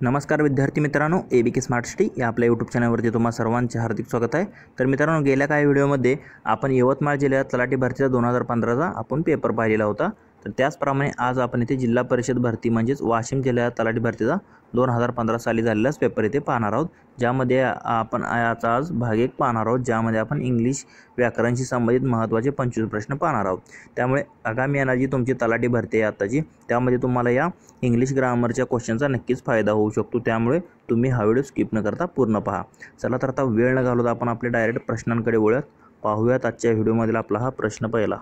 नमस्कार विद्यार्थी मित्रांनो, ABK स्मार्ट स्टडी या आपल्या यूट्यूब चॅनलवरती तुम्हा सर्वांचे हार्दिक स्वागत आहे। तर मित्रांनो, गेल्या काही व्हिडिओमध्ये आपण यवतमाळ जिल्ह्यात तलाठी भरतीचा 2015चा आपण पेपर पाहिलेला होता। तर त्याचप्रमाणे आज आपण इथे जिल्हा परिषद भरती म्हणजेच वाशिम जिल्ह्यात तलाठी भरतीचा 2015 साली झालेला पेपर इथे पाहणार आहोत, ज्यामध्ये आपण याचा आज भाग 1 पाहणार आहोत, ज्यामध्ये आपण इंग्लिश व्याकरणशी संबंधित महत्त्वाचे 25 प्रश्न पाहणार आहोत। त्यामुळे आगामी येणारी तुमची तलाठी भरती आहे आताची, त्यामध्ये तुम्हाला या इंग्लिश ग्रामरच्या क्वेश्चनचा नक्कीच फायदा होऊ शकतो। त्यामुळे तुम्ही हा व्हिडिओ स्किप न करता पूर्ण पहा। चला तर आता वेळ न घालवता आपण आपल्या डायरेक्ट प्रश्नांकडे वळूयात। पाहूयात आजच्या व्हिडिओमधील आपला हा प्रश्न पहिला।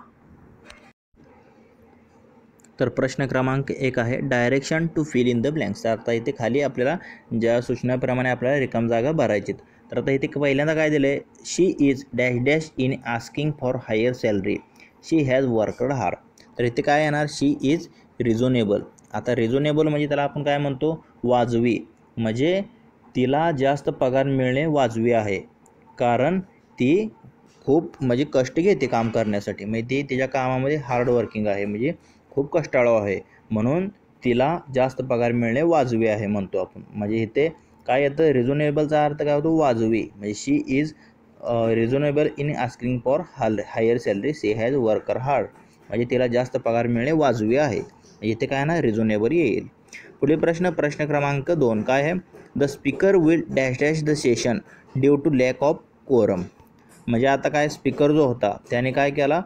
तर प्रश्न क्रमांक 1 आहे, direction to fill in the blanks. आता इथे खाली आपल्याला ज्या सूचनाप्रमाणे आपल्याला रिकाम जागा भरायची। तर आता इथे पहिल्यांदा काय दिले, she is dash dash in asking for higher salary, she has worked hard. तर इथे काय येणार, शी इज रिझोनेबल। आता रिझोनेबल म्हणजे त्याला आपण काय म्हणतो, वाजवी, म्हणजे तिला जास्त पगार मिळणे वाजवी आहे, कारण ती खूप म्हणजे कष्ट घेते काम करण्यासाठी, म्हणजे ती तिच्या कामामध्ये हार्ड वर्किंग आहे, म्हणजे खूप कष्टाळू आहे, म्हणून तिला जास्त पगार मिळणे वाजवी आहे म्हणतो आपण। म्हणजे इथे काय येतं, रिझोनेबलचा अर्थ काय होतो, वाजवी, म्हणजे she is reasonable in asking for higher salary, she has worker hard, म्हणजे तिला जास्त पगार मिळणे वाजवी आहे। इथे काय ना, रिझोनेबल येईल। पुढील प्रश्न, प्रश्न क्रमांक 2 काय आहे, the speaker will dash dash the session due to lack of quorum. म्हणजे आता काय, स्पीकर जो होता त्याने काय केला,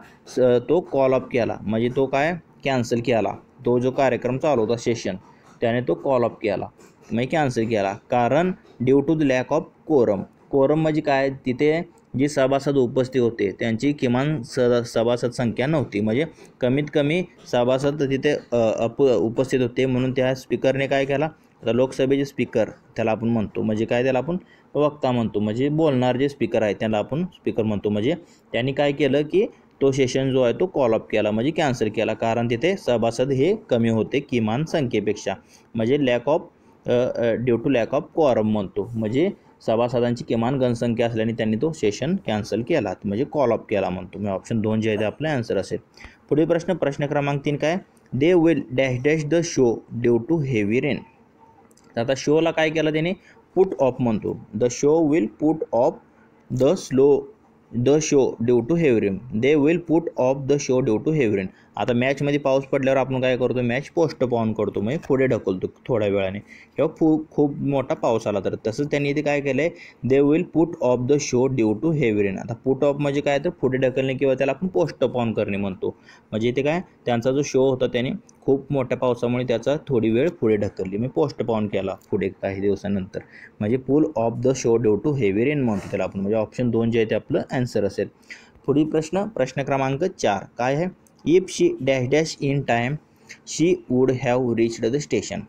तो कॉल ऑफ केला, म्हणजे तो काय कॅन्सल केला, तो जो कार्यक्रम चालू होता सेशन त्याने तो कॉल ऑफ केला, म्हणजे कॅन्सल केला, कारण due to the lack of quorum. Quorum म्हणजे काय, तिथे जी सभासद उपस्थित होते त्यांची किमान सभासद संख्या नव्हती, म्हणजे कमीत कमी सभासद तिथे उपस्थित होते, म्हणून त्या स्पीकरने काय केला, आता लोकसभेचे स्पीकर त्याला आपण म्हणतो, म्हणजे काय त्याला आपण वक्ता म्हणतो, म्हणजे बोलणार जे स्पीकर आहे त्याला आपण स्पीकर म्हणतो। म्हणजे त्यांनी काय केलं की तो सेशन जो आहे तो कॉल ऑफ केला, म्हणजे कॅन्सल केला, कारण तिथे सभासद हे कमी होते किमान संख्येपेक्षा, म्हणजे lack of due to lack of quorum म्हणतो, म्हणजे सभासदांची किमान गणसंख्या असल्याने त्यांनी तो सेशन कॅन्सल केला, म्हणजे कॉल ऑफ केला म्हणतो। मी ऑप्शन 2 जे आहे ते आपलं आन्सर असेल। पुढील प्रश्न, प्रश्न क्रमांक 3 काय, they will dash dash the show due to heavy rain. आता शोला काय केलं त्याने, पुट ऑफ म्हणतो, the show will put off the show due to heavy rain, they will put off the show due to heavy rain. आता मॅचमध्ये पाऊस पडल्यावर आपण काय करतो, मॅच पोस्टपोन करतो, म्हणजे पुढे ढकलतो थोड्या वेळाने, किंवा खूप मोठा पाऊस आला तर। तसंच त्यांनी इथे काय केलं आहे, they will put off the show due to heavy rain. आता पुट ऑफ म्हणजे काय, तर पुढे ढकलणे, किंवा त्याला आपण पोस्टपोन करणे म्हणतो। म्हणजे इथे काय, त्यांचा जो शो होता त्याने खूप मोठ्या पावसामुळे त्याचा थोडी वेळ पुढे ढकलली, मी पोस्टपोन केला पुढे काही दिवसानंतर, म्हणजे pull off the show due to heavy rain म्हणतो त्याला आपण, म्हणजे ऑप्शन 2 जे आहे ते आपलं आन्सर असेल। पुढील प्रश्न, प्रश्न क्रमांक 4 काय आहे, if she dash dash in time she would have reached the station.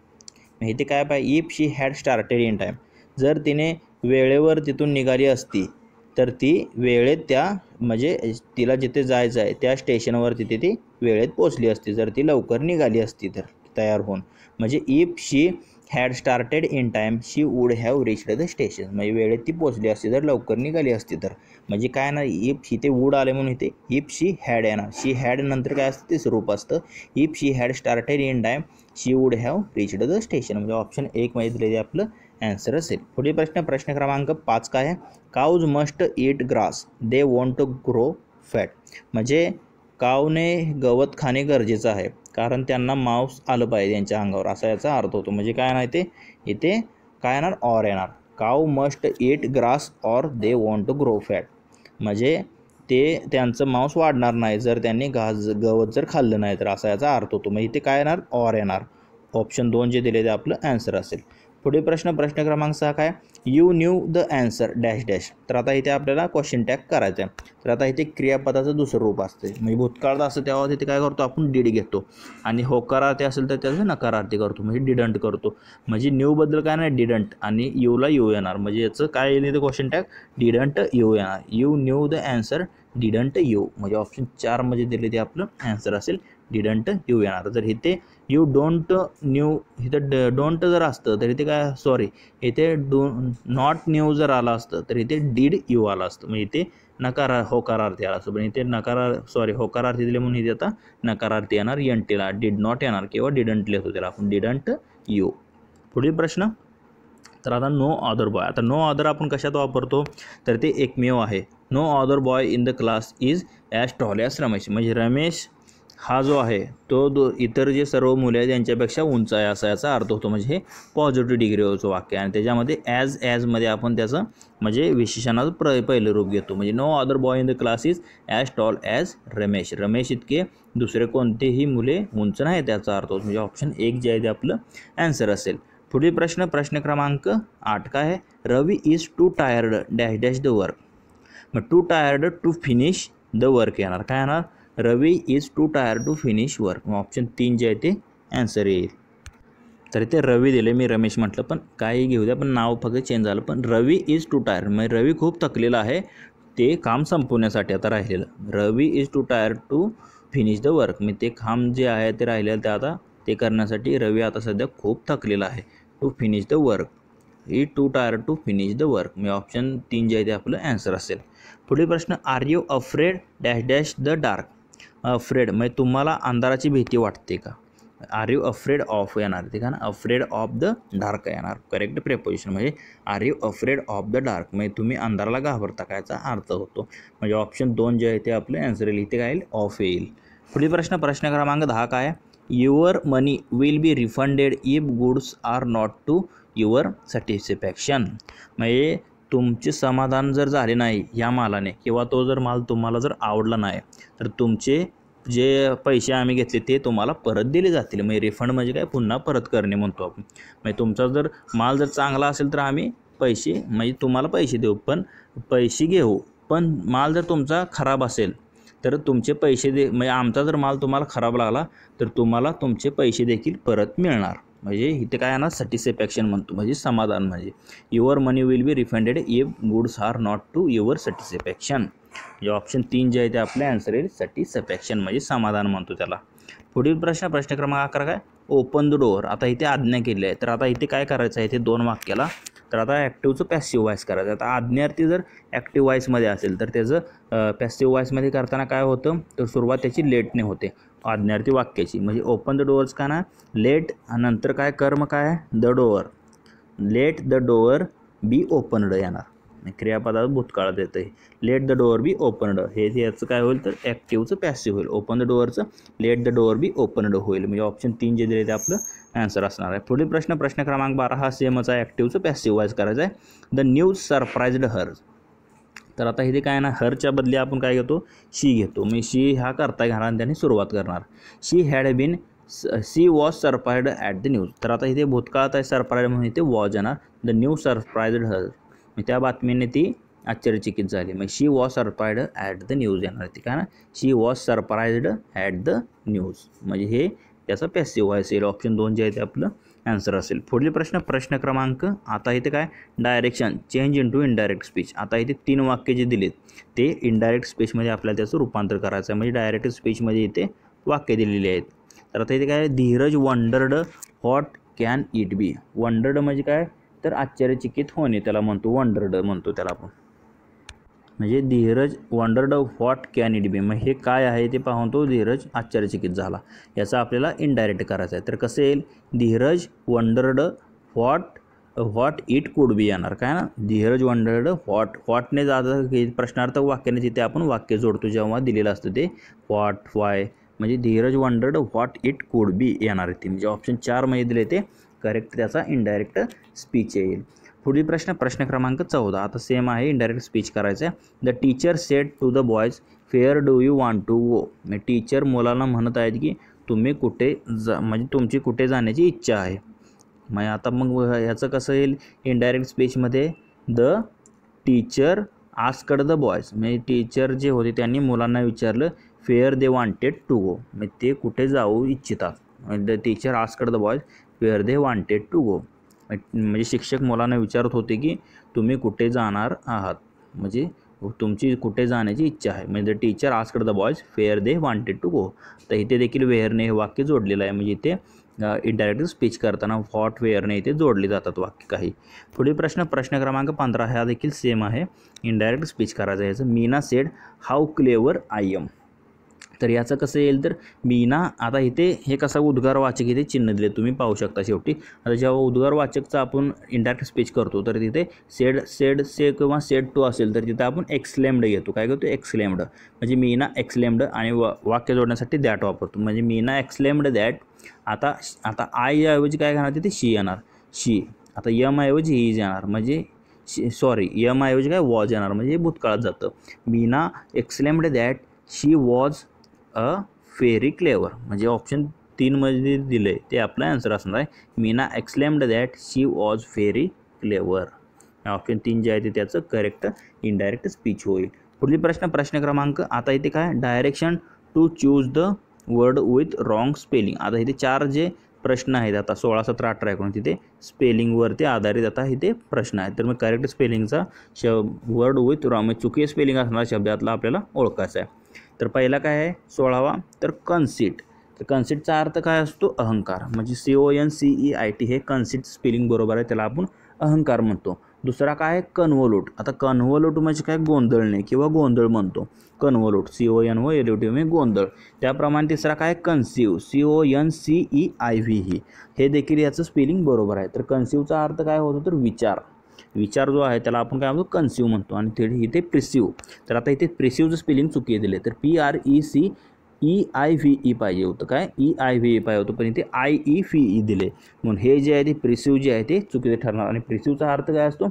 इथे काय पाहिजे, if she had started in time, जर तिने वेळेवर तिथून निघाली असती तर ती वेळेत त्या, म्हणजे तिला जिथे जायचं आहे त्या स्टेशनवर तिथे ती वेळेत पोचली असती, जर ती लवकर निघाली असती तर तयार होऊन। म्हणजे if she had started in time she would have reached the station, म्हणजे वेळेत ती पोचली असती जर लवकर निघाली असती तर। म्हणजे काय ना, इफ इथे वूड आले म्हणून इथे इफ शी हॅड येणार, शी हॅड नंतर काय असतं, ते रूप असतं, if she had started in time she would have reached the station, म्हणजे ऑप्शन 1 मध्ये दिलेले आपलं आन्सर असेल। पुढील प्रश्न, प्रश्न क्रमांक 5 काय आहे, cows must eat grass they want to grow fat. म्हणजे कावने गवत खाणे गरजेचं आहे, कारण त्यांना मांस आलं पाहिजे त्यांच्या अंगावर, असा याचा अर्थ होतो। म्हणजे काय नाही, ते इथे काय येणार, ऑर येणार, cow must eat grass or they want to grow fat, म्हणजे ते त्यांचं मांस वाढणार नाही जर त्यांनी गवत जर खाल्लं नाही तर, असा याचा अर्थ होतो। मग इथे काय येणार, ऑर येणार, ऑप्शन 2 जे दिले ते आपलं आन्सर असेल। पुढील प्रश्न, प्रश्न क्रमांक 6 काय, you new the answer dash dash. तर आता इथे आपल्याला क्वेश्चन टॅग करायचं आहे। तर आता इथे क्रियापदाचं दुसरं रूप असते, म्हणजे भूतकाळात असतं तेव्हा तिथे काय करतो आपण, डीड घेतो, आणि होकारार्थी असेल तर त्याचं नकारार्थी करतो, म्हणजे डिडंट करतो। म्हणजे न्यूबद्दल काय नाही, डिडंट, आणि यूला यू येणार, म्हणजे याचं काय येईल इथे क्वेश्चन टॅग, डिडंट यू येणार, you new the answer didn't you, म्हणजे ऑप्शन 4 मध्ये दिले ते आपलं आन्सर असेल, डिडंट यू येणार। जर इथे यू डोंट न्यू, इथं डोंट जर असतं तर इथे काय, सॉरी इथे नॉट न्यू जर आला असतं तर इथे डीड यू आला असतं, म्हणजे इथे होकारार्थी आला असतं, पण इथे होकारार्थी दिले म्हणून इथे आता नकारार्थी येणार, एनटीला डिड नॉट येणार, किंवा डिडंट लिहितो त्याला आपण, डिडंट यू। पुढील प्रश्न, तर आता नो अदर बॉय, आता नो अदर आपण कशात वापरतो, तर ते एकमेव आहे. No other boy in the class is as tall as Ramesh, म्हणजे रमेश हा जो आहे तो इतर जे सर्व मुले आहेत त्यांच्यापेक्षा उंच आहे असा याचा अर्थ होतो. म्हणजे हे पॉझिटिव्ह डिग्रीवरचं वाक्य आहे आणि त्याच्यामध्ये ॲजमध्ये आपण त्याचं म्हणजे विशेषणाचं पहिलं रूप घेतो. म्हणजे no other boy in the class is as tall as Ramesh, Ramesh इतके दुसरे कोणतेही मुले उंच नाही त्याचा अर्थ होतो. म्हणजे ऑप्शन 1 जे आहे ते आपलं ॲन्सर असेल. पुढील प्रश्न क्रमांक 8 काय आहे, Ravi is too tired dash dash the work. मग too tired to finish the work येणार, काय येणार, Ravi is too tired to finish work. मग ऑप्शन 3 जे आहे ते ॲन्सर येईल. तर इथे रवी दिले, मी रमेश म्हटलं पण काही घेऊ द्या, पण नाव फक्त चेंज झालं. पण रवी इज टू टायर्ड म्हणजे रवी खूप थकलेला आहे ते काम संपवण्यासाठी आता राहिलेलं. Ravi is too tired to finish the work, मी ते काम जे आहे ते राहिलेलं ते आता ते करण्यासाठी रवी आता सध्या खूप थकलेला आहे. To finish the work, he too tired to finish the work. मी ऑप्शन 3 जे आहे ते आपलं ॲन्सर असेल. पुढील प्रश्न, are you afraid dash dash the dark. Afraid म्हणजे तुम्हाला अंधाराची भीती वाटते का, आर यू अफ्रेड ऑफ येणार ते का ना, अफ्रेड ऑफ द डार्क येणार करेक्ट प्रेपोजिशन. म्हणजे are you afraid of the dark म्हणजे तुम्ही अंधाराला घाबरता का याचा अर्थ होतो. म्हणजे ऑप्शन 2 जे आहे ते आपलं ॲन्सर येईल, इथे काय येईल, ऑफ येईल. पुढील प्रश्न क्रमांक 10 काय आहे, your money will be refunded if goods are not to your satisfaction. म्हणजे तुमचे समाधान जर झाले नाही या मालाने किंवा तो जर माल तुम्हाला जर आवडला नाही तर तुमचे जे पैसे आम्ही घेतले ते तुम्हाला परत दिले जातील. म्हणजे रिफंड म्हणजे काय, पुन्हा परत करणे म्हणतो आपण. म्हणजे तुमचा जर माल जर चांगला असेल तर आम्ही पैसे म्हणजे तुम्हाला पैसे देऊ, पण पैसे घेऊ, पण माल जर तुमचा खराब असेल तर तुमचे पैसे म्हणजे आमचा जर माल तुम्हाला खराब लागला तर तुम्हाला तुमचे पैसे देखील परत मिळणार. म्हणजे इथे काय येणार, सॅटिस्फॅक्शन म्हणतो, म्हणजे समाधान. म्हणजे your money will be refunded if goods are not to your satisfaction. म्हणजे ऑप्शन 3 जे आहे ते आपले ॲन्सर येईल, सॅटिस्फॅक्शन म्हणजे समाधान म्हणतो त्याला. पुढील प्रश्न क्रमांक 11 काय, ओपन द डोअर. आता इथे आज्ञा केली आहे तर आता इथे काय करायचं आहे, इथे 2 वाक्याला तर आता ॲक्टिव्हचं पॅसिव्ह वॉईस करायचं. आता आज्ञार्थी जर ॲक्टिव्ह वॉईसमध्ये असेल तर त्याचं पॅसिव्ह वॉईसमध्ये करताना काय होतं, तर सुरुवात त्याची लेटने होते आज्ञार्थी वाक्याची. म्हणजे ओपन द डोअर्स का ना, लेट नंतर काय कर्म काय, the door, let the door B opened येणार. क्रियापदात भूतकाळात येतं आहे, let the door B opened. हे याचं काय होईल तर ॲक्टिव्हचं पॅसिव्ह होईल, ओपन द डोअरचं let the door B opened होईल. म्हणजे ऑप्शन 3 जे दिले ते आपलं ॲन्सर असणार आहे. पुढील प्रश्न क्रमांक 12 हा सेमच आहे, ॲक्टिव्हचं पॅसिव्ह वॉईस करायचं आहे. द न्यूज सरप्राईज्ड हर. तर आता इथे काय ना, हरच्या बदली आपण काय घेतो, शी घेतो. मी शी हा करता घेणार आणि त्याने सुरुवात करणार. She was surprised at the news. तर आता इथे भूतकाळात आहे सरप्राईज म्हणून इथे वॉज येणार. द न्यूज सरप्राईज्ड हर, त्या बातमीने ती आश्चर्यचकित झाली. मग she was surprised at the news येणार ती काय ना, she was surprised at the news. म्हणजे हे त्याचा पॅसिव्ह वॉईस येईल, ऑप्शन 2 जे आहे ते आपलं ॲन्सर असेल. पुढील प्रश्न क्रमांक, आता इथे काय, direction change into indirect speech. आता इथे 3 वाक्य जे दिलेत ते इनडायरेक्ट स्पीचमध्ये आपल्याला त्याचं रूपांतर करायचं आहे. म्हणजे डायरेक्ट स्पीचमध्ये इथे वाक्य दिलेली आहेत. तर आता इथे काय, Dheeraj wondered what can it be. Wondered म्हणजे काय, तर आश्चर्यचकित होणे त्याला म्हणतो, वंडर्ड म्हणतो त्याला आपण. म्हणजे Dheeraj wondered what can it be, मग हे काय आहे ते पाहून तो धीरज आश्चर्यचकित झाला. याचा आपल्याला इनडायरेक्ट करायचं आहे. तर कसं येईल, Dheeraj wondered what it could be येणार काय ना, धीरज वंडर्ड व्हॉटने जातं प्रश्नार्थक वाक्याने तिथे आपण वाक्य जोडतो जेव्हा दिलेलं असतं ते व्हॉट वाय. म्हणजे Dheeraj wondered what it could be येणार आहे ती. म्हणजे ऑप्शन 4 मध्ये दिले ते करेक्ट त्याचा इनडायरेक्ट स्पीच येईल. पुढील प्रश्न क्रमांक 14. आता सेम आहे, इनडायरेक्ट स्पीच करायचं आहे. The teacher said to the boys fair do you want to go. म्हणजे टीचर मुलांना म्हणत आहेत की तुम्ही कुठे म्हणजे तुमची कुठे जाण्याची इच्छा आहे. मग आता मग ह्याचं कसं येईल, इनडायरेक्ट स्पीचमध्ये the teacher asked the boys. म्हणजे टीचर जे होते त्यांनी मुलांना विचारलं where they wanted to go, म्हणजे ते कुठे जाऊ इच्छितात. The teacher asked the boys where they wanted to go. म्हणजे शिक्षक मुलांना विचारत होते की तुम्ही कुठे जाणार आहात, म्हणजे तुमची कुठे जाण्याची इच्छा आहे. म्हणजे the teacher asked the boys where they wanted to go. तर इथे देखील वेअरने हे वाक्य जोडलेलं आहे. म्हणजे इथे इनडायरेक्ट स्पीच करताना व्हॉट वेअरने इथे जोडले जातात वाक्य काही. पुढील प्रश्न क्रमांक 15 हा देखील सेम आहे, इनडायरेक्ट स्पीच करायचा आहे. याचं Meena said how clever I am. तर याचं कसं येईल तर मीना, आता इथे हे कसा उद्गारवाचक इथे चिन्ह दिले तुम्ही पाहू शकता शेवटी. आता जेव्हा उद्गारवाचकचा आपण इंडायरेक्ट स्पीच करतो तर तिथे से किंवा सेड टू असेल तर तिथे आपण एक्सलेम्ड घेतो. काय करतो? एक्सलेम्ड. म्हणजे मीना एक्सलेम्ड आणि वाक्य जोडण्यासाठी दॅट वापरतो. म्हणजे मीना एक्सलेम्ड दॅट. आता आय ऐवजी काय घेणार तिथे? शी येणार. शी. आता यम ऐवजी ही येणार म्हणजे यम ऐवजी काय? वॉज येणार म्हणजे भूतकाळात जातं. Meena exclaimed that she was a very clever. म्हणजे ऑप्शन 3 मध्ये दिले ते आपला आन्सर असणार आहे. Meena exclaimed that she was very clever. Option 3 जे आहे ते त्याचं करेक्ट इनडायरेक्ट स्पीच होईल. पुढील प्रश्न क्रमांक, आता इथे काय? Direction to choose the word with wrong spelling. आता इथे 4 जे प्रश्न आहेत, आता 16, 17, 18 एकूण तिथे स्पेलिंगवरती आधारित आता इथे प्रश्न आहेत. तर मग करेक्ट स्पेलिंगचा वर्ड विथ रॉंग म्हणजे चुकी स्पेलिंग असणारा शब्दातला आपल्याला ओळखायचा आहे. तर पहिला काय आहे 16वा? तर कन्सिट. तर कन्सिटचा अर्थ काय असतो? अहंकार. म्हणजे CONCEIT हे कन्सिट स्पेलिंग बरोबर आहे, त्याला आपण अहंकार म्हणतो. दुसरा काय आहे? कन्व्होल्यूट. आता कन्व्होल्यूट म्हणजे काय? गोंधळणे किंवा गोंधळ म्हणतो. कन्व्होल्यूट CONVOLUT म्हणजे गोंधळ. त्याप्रमाणे तिसरा काय? कन्सिव्ह CONCEIV हे देखील याचं स्पेलिंग बरोबर आहे. तर कन्सिव्हचा अर्थ काय होतो? तर विचार. विचार जो आहे त्याला आपण काय म्हणतो? कन्सिव्ह म्हणतो. आणि इथे प्रिसिव्ह. तर आता इथे प्रिसिव्हचं स्पेलिंग चुकी दिले, तर PRECEIVE पाहिजे होतं. काय? EIVE पाहिजे होतं, पण इथे IEVE दिले म्हणून हे जे आहे ते प्रिसिव्ह जे आहे ते चुकीचे ठरणार. आणि प्रिसिव्हचा अर्थ काय असतो?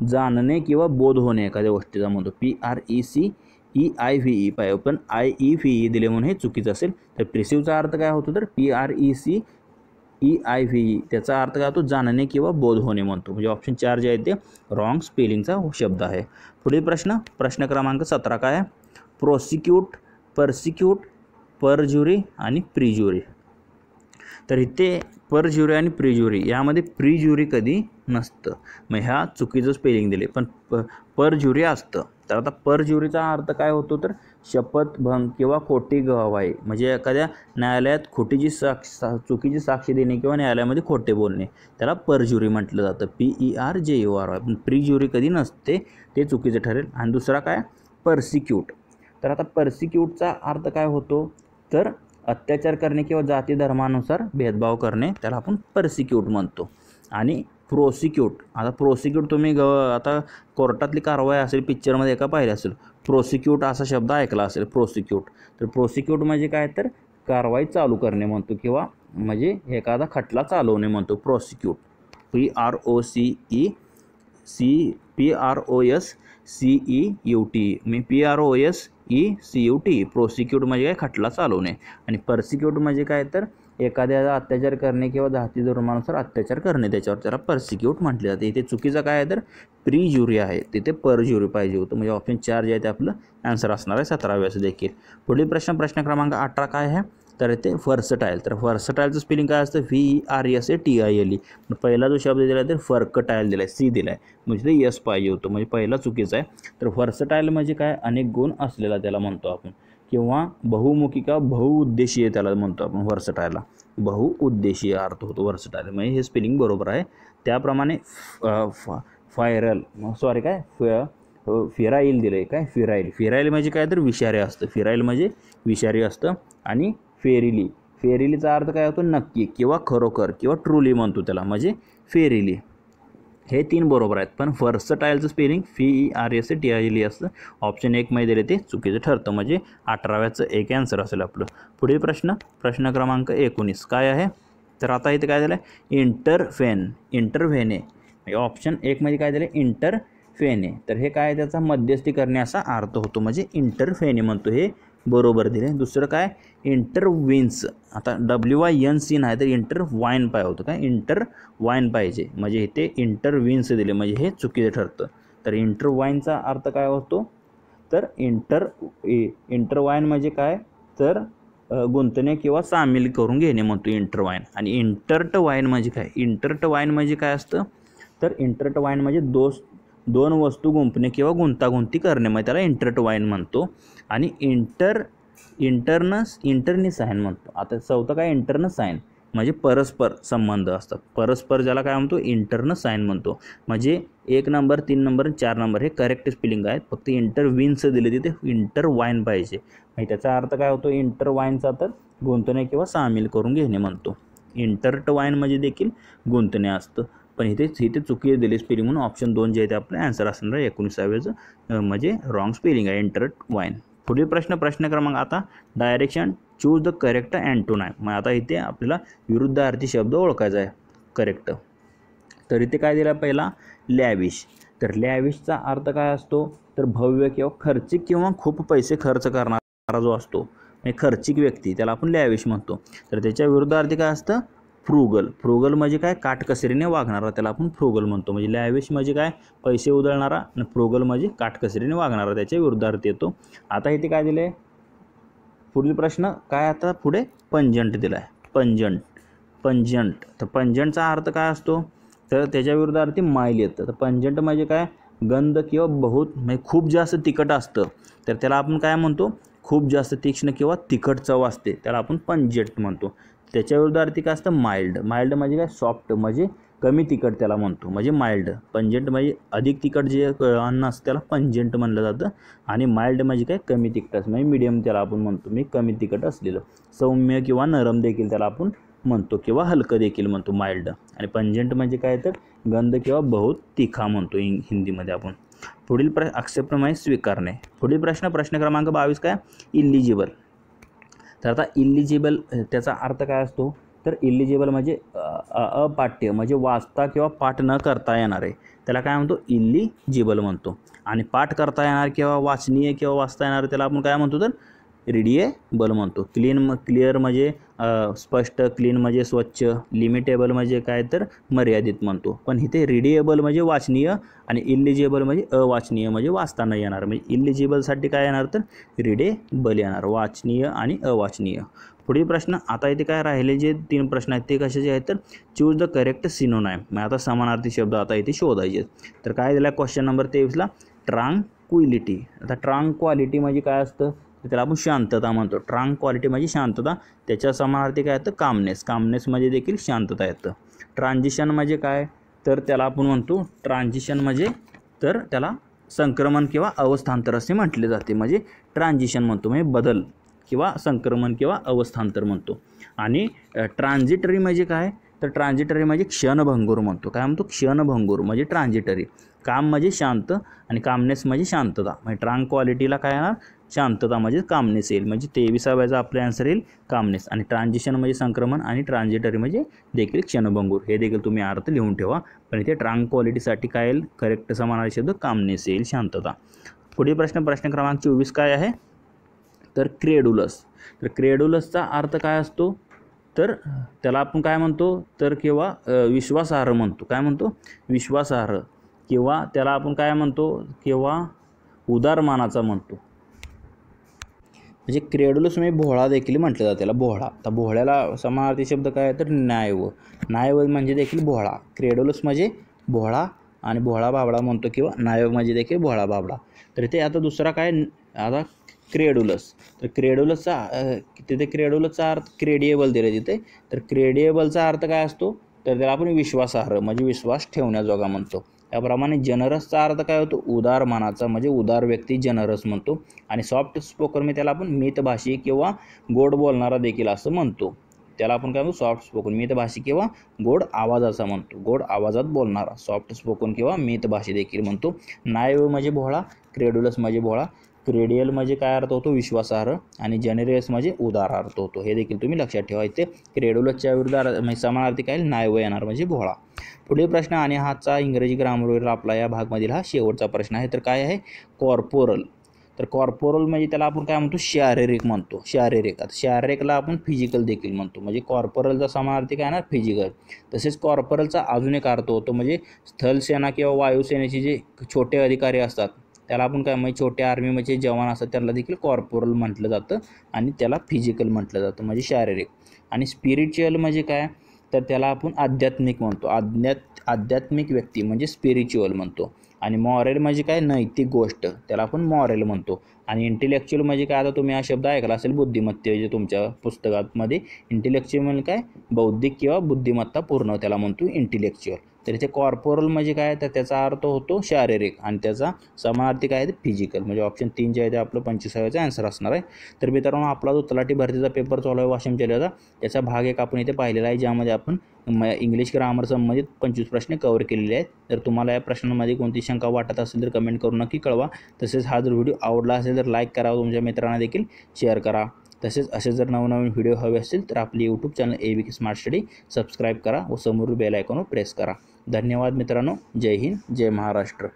जाणणे किंवा बोध होणे एखाद्या गोष्टीचा म्हणतो. PRECEIVE पाहिजे, पण IEVE दिले म्हणून हे चुकीचं असेल. तर प्रिसिव्हचा अर्थ काय होतो? तर PRECEIVE त्याचा अर्थ काय होतो? जाणणे किंवा बोध होणे म्हणतो. म्हणजे ऑप्शन 4 जे आहे ते रॉंग स्पेलिंगचा शब्द आहे. पुढील प्रश्न क्रमांक 17 काय आहे? प्रोसिक्यूट, परसिक्यूट, परज्युरी आणि प्रिज्युरी. तर इथे परज्युरी आणि प्रिज्युरी यामध्ये प्रिज्युरी कधी नसतं, मग ह्या चुकीचं स्पेलिंग दिले, पण परज्युरी असतं. तर आता परज्युरीचा अर्थ काय होतो? तर शपथभंग किंवा खोटी गवाही. म्हणजे एखाद्या न्यायालयात चुकीची साक्ष देणे किंवा न्यायालयामध्ये खोटे बोलणे, त्याला परज्युरी म्हटलं जातं. PERJURY. पण प्रिज्युरी कधी नसते, ते चुकीचं ठरेल. आणि दुसरा काय? परसिक्यूट. तर आता परसिक्यूटचा अर्थ काय होतो? तर अत्याचार करणे किंवा जाती धर्मानुसार भेदभाव करणे, त्याला आपण परसिक्यूट म्हणतो. आणि प्रोसिक्यूट. आता प्रोसिक्यूट तुम्ही आता कोर्टातली कारवाई असेल, पिक्चरमध्ये एका पाहिलं असेल, प्रोसिक्यूट असा शब्द ऐकला असेल, प्रोसिक्यूट. तर प्रोसिक्यूट म्हणजे काय? तर कारवाई चालू करणे म्हणतो किंवा म्हणजे एखादा खटला चालवणे म्हणतो. प्रोसिक्यूट. PROSECUT प्रोसिक्यूट म्हणजे काय? खटला चालवणे. आणि परसिक्यूट म्हणजे काय? तर एखाद्याचा अत्याचार करणे किंवा जाती धर्मानुसार अत्याचार करणे, त्याच्यावर त्याला परसिक्यूट म्हटले जाते. इथे चुकीचं काय आहे? तर प्रिज्युरी आहे, तिथे परज्युरी पाहिजे होतं. म्हणजे ऑप्शन 4 जे आहे ते आपलं आन्सर असणार आहे 17व्याचं देखील. पुढील प्रश्न क्रमांक 18 काय आहे? तर इथे व्हर्सटाईल. तर व्हर्सटाईलचं स्पेलिंग काय असतं? VERSATILE. पहिला जो शब्द दिला आहे तर फर्कटाईल दिला आहे, C दिला आहे, म्हणजे ते यस पाहिजे होतं, म्हणजे पहिला चुकीचं आहे. तर व्हर्सटाईल म्हणजे काय? अनेक गुण असलेला त्याला म्हणतो आपण, किंवा बहुमुखी किंवा बहुउद्देशीय त्याला म्हणतो आपण. व्हर्सटाईलला बहुउद्देशीय अर्थ होतो व्हर्सटाईल, म्हणजे हे स्पेलिंग बरोबर आहे. त्याप्रमाणे फिराईल दिलं आहे. काय? फिराईल म्हणजे काय? तर विषारी असतं. फिराईल म्हणजे विषारी असतं. आणि फेरिलीचा अर्थ काय होतो? नक्की किंवा खरोखर किंवा ट्रूली म्हणतो त्याला, म्हणजे फेरिली. हे 3 बरोबर आहेत, पण व्हर्सटाईलचं स्पेलिंग VERSATILE असतं. ऑप्शन 1 मध्ये दिले ते चुकीचं ठरतं, म्हणजे 18व्याचं एक आन्सर असेल आपलं. पुढील प्रश्न क्रमांक 19 काय आहे? तर आता इथे काय दिलं आहे? इंटरव्हेने. ऑप्शन 1 मध्ये काय दिलं? इंटरफेने. तर हे काय? त्याचा मध्यस्थी करणे असा अर्थ होतो, म्हणजे इंटरफेने म्हणतो, हे बरोबर दिले. दुसरं काय? इंटरविन्स. आता WINC नाही तर इंटरवाईन पाहिजे होतं. काय? इंटरवाईन पाहिजे, म्हणजे इथे इंटरविन्स दिले, म्हणजे हे चुकीचं ठरतं. तर इंटरवाईनचा अर्थ काय होतो? तर इंटरवाईन म्हणजे काय? तर गुंतणे किंवा सामील करून घेणे म्हणतो इंटरवाईन. आणि इंटरटवाईन म्हणजे काय? इंटरटवाईन म्हणजे काय असतं? तर इंटरटवाईन म्हणजे दोन वस्तू गुंपणे किंवा गुंतागुंती करणे, मग त्याला इंटरटवाईन म्हणतो. आणि इंटरनिसाइन म्हणतो. आता चौथं काय? इंटर्नसाइन. म्हणजे परस्पर संबंध असतात. परस्पर ज्याला काय म्हणतो इंटरन साईन म्हणतो. म्हणजे 1 नंबर 3 नंबर 4 नंबर हे करेक्ट स्पेलिंग आहेत. फक्त इंटरविनचं दिले तिथे इंटरवाईन पाहिजे. म्हणजे त्याचा अर्थ काय होतो इंटरवाईनचा तर गुंतणे किंवा सामील करून घेणे म्हणतो. इंटरटवाईन म्हणजे देखील गुंतणे असतं. पण इथे चुकी दिली स्पेलिंग म्हणून ऑप्शन 2 जे आहे ते आपलं आन्सर असणार 19व्याचं म्हणजे रॉंग स्पेलिंग आहे इंटरटवाईन. पुढील प्रश्न क्रमांक आता डायरेक्शन चूज द करेक्ट अँटोनाइम. मग आता इथे आपल्याला विरुद्धार्थी शब्द ओळखायचा आहे करेक्ट. तर इथे काय दिला पहिला लॅविश. तर लॅविशचा अर्थ काय असतो तर भव्य किंवा खर्चिक किंवा खूप पैसे खर्च करणारा जो असतो म्हणजे खर्चिक व्यक्ती त्याला आपण लॅविश म्हणतो. तर त्याच्या विरुद्धार्थी काय असतं फ्रुगल. फ्रुगल म्हणजे काय काटकसरीने वागणारा त्याला आपण फ्रुगल म्हणतो. म्हणजे लॅविश म्हणजे काय पैसे उधळणारा आणि फ्रुगल म्हणजे काटकसरीने वागणारा त्याच्या विरुद्धार्थी येतो. आता इथे काय दिले पुढील प्रश्न काय आता पुढे पंजंट दिला आहे. पंजंट तर पंजंटचा अर्थ काय असतो तर त्याच्या विरुद्धार्थी माईल येतं. तर पंजंट म्हणजे काय गंध किंवा बहुत म्हणजे खूप जास्त तिखट असतं तर त्याला आपण काय म्हणतो खूप जास्त तीक्ष्ण किंवा तिखट चव असते त्याला आपण पंजंट म्हणतो. त्याच्या विरुद्धार्थी काय असतं माइल्ड. माइल्ड म्हणजे काय सॉफ्ट म्हणजे कमी तिखट त्याला म्हणतो म्हणजे माइल्ड. पंजंट म्हणजे अधिक तिखट जे अन्न असतं त्याला पंजंट म्हणलं जातं आणि माइल्ड म्हणजे काय कमी तिखट म्हणजे मीडियम त्याला आपण म्हणतो म्हणजे कमी तिखट असलेलं. सौम्य किंवा नरम देखील त्याला आपण म्हणतो किंवा हलकं देखील म्हणतो माइल्ड. आणि पंजंट म्हणजे काय तर गंध किंवा बहुत तिखा म्हणतो हिंदीमध्ये आपण. पुढील आक्षेप म्हणजे स्वीकारणे. पुढील प्रश्न क्रमांक 22 काय इलिजिबल. तर आता इलिजिबल त्याचा अर्थ काय असतो तर इलिजिबल म्हणजे अपाठ्य म्हणजे वाचता किंवा पाठ न करता येणारे त्याला काय म्हणतो इलिजिबल म्हणतो. आणि पाठ करता येणार किंवा वाचनीय किंवा वाचता येणार त्याला आपण काय म्हणतो तर रिडिएबल म्हणतो. क्लिअर म्हणजे स्पष्ट, क्लीन म्हणजे स्वच्छ, लिमिटेबल म्हणजे काय तर मर्यादित म्हणतो. पण इथे रिडिएबल म्हणजे वाचनीय आणि इलिजिबल म्हणजे अवाचनीय म्हणजे वाचता न येणार. म्हणजे इलिजिबलसाठी काय येणार तर रिडेबल येणार वाचनीय आणि अवाचनीय. पुढील प्रश्न आता इथे काय राहिले जे 3 प्रश्न आहेत ते कशाचे आहेत तर चूज द करेक्ट सिनोनाइम. मग आता समानार्थी शब्द आता इथे शोधायचे. तर काय दिला क्वेश्चन नंबर 23ला ट्रांक्विलिटी. आता ट्रांक्वालिटी म्हणजे काय असतं तर त्याला आपण शांतता म्हणतो. ट्रांक्वालिटी म्हणजे शांतता. त्याच्या समानार्थी काय येतं कामनेस. कामनेस म्हणजे देखील शांतता येतं. ट्रान्झिशन म्हणजे काय तर त्याला आपण म्हणतो ट्रान्झिशन म्हणजे तर त्याला संक्रमण किंवा अवस्थांतर असे म्हटले जाते. म्हणजे ट्रान्झिशन म्हणतो म्हणजे बदल किंवा संक्रमण किंवा अवस्थांतर म्हणतो. आणि ट्रान्झिटरी म्हणजे काय तर ट्रान्झिटरी म्हणजे क्षणभंगूर म्हणतो. काय म्हणतो क्षणभंगूर म्हणजे ट्रान्झिटरी. काम म्हणजे शांत आणि कामनेस म्हणजे शांतता. म्हणजे ट्रांक्वालिटीला काय येणार शांतता म्हणजे कामनेस येईल. म्हणजे 23व्याचा आपले आन्सर येईल कामनेस. आणि ट्रान्झिशन म्हणजे संक्रमण आणि ट्रान्झिटरी म्हणजे देखील क्षणभंगूर. हे देखील तुम्ही अर्थ लिहून ठेवा. पण इथे ट्रांक्वालिटीसाठी काय येईल करेक्ट समानार्थी शब्द कामनेस येईल शांतता. पुढील प्रश्न क्रमांक 24 काय आहे तर क्रेडुलस. तर क्रेडुलसचा अर्थ काय असतो तर त्याला आपण काय म्हणतो तर किंवा विश्वासार्ह म्हणतो. काय म्हणतो विश्वासार्ह किंवा त्याला आपण काय म्हणतो किंवा उदारमानाचा म्हणतो. म्हणजे क्रेडुलस म्हणजे भोळा देखील म्हटलं जातं त्याला भोळा. तर भोळ्याला समानार्थी शब्द काय आहे तर न्यायव. न्यायव म्हणजे देखील भोळा. क्रेडुलस म्हणजे भोळा आणि भोळा बाबडा म्हणतो किंवा नायव म्हणजे देखील भोळा बाबडा. तर इथे आता दुसरा काय आता क्रेडुलस. तर क्रेडुलसचा तिथे क्रेडुलसचा अर्थ क्रेडिएबल दिले तिथे. तर क्रेडिएबलचा अर्थ काय असतो तर त्याला आपण विश्वासार्ह म्हणजे विश्वास ठेवण्याजोगा म्हणतो. त्याप्रमाणे जनरसचा अर्थ काय होतो उदार मानाचा म्हणजे उदार व्यक्ती जनरस म्हणतो. आणि सॉफ्ट स्पोकन मी त्याला आपण मितभाषी किंवा गोड बोलणारा देखील असं म्हणतो. त्याला आपण काय म्हणतो सॉफ्ट स्पोकन मितभाषी किंवा गोड आवाजाचा म्हणतो. गोड आवाजात बोलणारा सॉफ्ट स्पोकन किंवा मितभाषी देखील म्हणतो. नायव म्हणजे भोळा, क्रेडुलस म्हणजे भोळा, क्रेडियल म्हणजे काय अर्थ होतो विश्वासार्ह आणि जेनेरियस म्हणजे उदार अर्थ होतो. हे देखील तुम्ही लक्षात ठेवा. इथे क्रेडुलसच्या विरुद्ध म्हणजे समानार्थी काय नायव येणार म्हणजे भोळा. पुढील प्रश्न आणि हाचा इंग्रजी ग्रामरवरील आपला या भागमधील हा शेवटचा प्रश्न आहे. तर काय आहे कॉर्पोरल. तर कॉर्पोरल म्हणजे त्याला आपण काय म्हणतो शारीरिक म्हणतो. शारीरिक. आता शारीरिकला आपण फिजिकल देखील म्हणतो. म्हणजे कॉर्पोरलचा समानार्थी काय ना फिजिकल. तसेच कॉर्पोरलचा अजून एक अर्थ होतो म्हणजे स्थलसेना किंवा वायुसेनेचे जे छोटे अधिकारी असतात त्याला आपण काय म्हणजे छोट्या आर्मीमध्ये जवान असतात त्याला देखील कॉर्पोरल म्हटलं जातं आणि त्याला फिजिकल म्हटलं जातं म्हणजे शारीरिक. आणि स्पिरिच्युअल म्हणजे काय तर त्याला आपण आध्यात्मिक म्हणतो. आध्यात्मिक व्यक्ती म्हणजे स्पिरिच्युअल म्हणतो. आणि मॉरल म्हणजे काय, नैतिक गोष्ट, त्याला आपण मॉरल म्हणतो. आणि इंटेलेक्च्युअल म्हणजे काय, आता तुम्ही हा शब्द ऐकला असेल बुद्धिमत्तेचे तुमच्या पुस्तकामध्ये. इंटेलेक्च्युअल म्हणजे काय, बौद्धिक किंवा बुद्धिमत्ता पूर्ण, त्याला म्हणतो इंटेलेक्च्युअल. तर इथे कॉर्पोरल म्हणजे काय, तर त्याचा अर्थ होतो शारीरिक आणि त्याचा समानार्थी काय आहे फिजिकल. म्हणजे ऑप्शन 3 जे आहे ते आपलं 25चा आन्सर असणार आहे. तर मित्रांनो आपला जो तलाठी भरतीचा पेपर चालू आहे वाशिम जिल्ह्याचा, त्याचा भाग 1 आपण इथे पाहिलेला आहे, ज्यामध्ये आपण इंग्लिश ग्रामर संबंधित 25 प्रश्न कव्हर केलेले आहेत. तर तुम्हाला या प्रश्नांमध्ये कोणती शंका वाटत असेल तर कमेंट करून नक्की कळवा. तसेच हा जर व्हिडिओ आवडला असेल तर लाईक करा, तुमच्या मित्रांना देखील शेअर करा. तसेच असे जर नवनवीन व्हिडिओ हवे असतील तर आपली YouTube channel ABK smart study subscribe करा व समोर बेल आयकॉनवर प्रेस करा. धन्यवाद मित्रांनो. जय हिंद, जय महाराष्ट्र.